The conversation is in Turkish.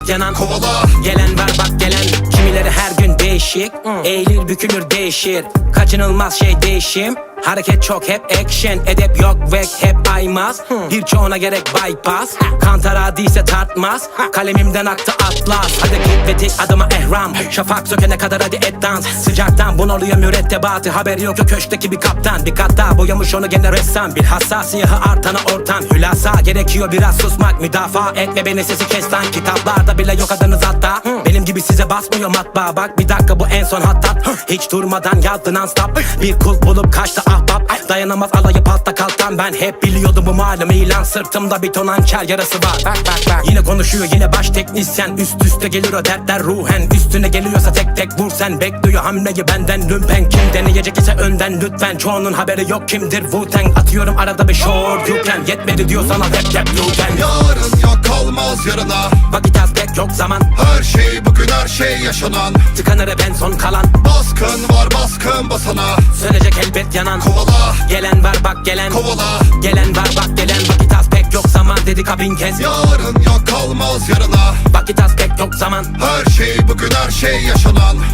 yanan kovala. Gelen var bak gelen. Kimileri her gün değişik, eğilir bükülür değişir. Kaçınılmaz şey değişim. Hareket çok hep action, edep yok ve hep aymaz. Birçoğuna gerek bypass. Kantara değilse tartmaz. Kalemimden aktı atlas. Hadi git ve dik adıma ehram. Şafak sökene kadar hadi et dans. Sıcaktan bunalıyor mürettebatı. Haberi yok o köşkteki bir kaptan. Bir kat daha boyamış onu gene ressam. Bilhassa siyahı artana ortam. Hülasa gerekiyor biraz susmak. Müdafaa etme beni sesi kes lan. Kitaplarda bile yok adınız hatta. Benim gibi size basmıyor matbaa. Bak bir dakika bu en son hattat. Hiç durmadan yazdı non stop. Bir kul bulup kaçtı ahbap. Dayanamaz alayı patla kalktan. Ben hep biliyordum bu malum ilan. Sırtımda bir ton hançer yarası var. Bak. Yine konuşuyor yine baş teknisyen. Üst üste gelir o dertler ruhen. Üstüne geliyorsa tek tek vur sen. Bekliyor hamleyi benden lümpen. Kim deneyecek ise önden lütfen. Çoğunun haberi yok kimdir Wu-Tang. Atıyorum arada bir short you can. Yetmedi diyor sana rap you can. Yarın yok kalmaz yarına. Vakit az pek yok zaman. Her şey bugün her şey yaşanan. Tıkanır hep en son kalan. Baskın var baskın basana. Sönecek elbet yanan. Kovala. Gelen var bak gelen. Kovala. Gelen var bak gelen. Vakit az pek yok zaman dedik ha bin kez. Yarın yok kalmaz yarına. Vakit az pek yok zaman. Her şey bugün her şey yaşanan.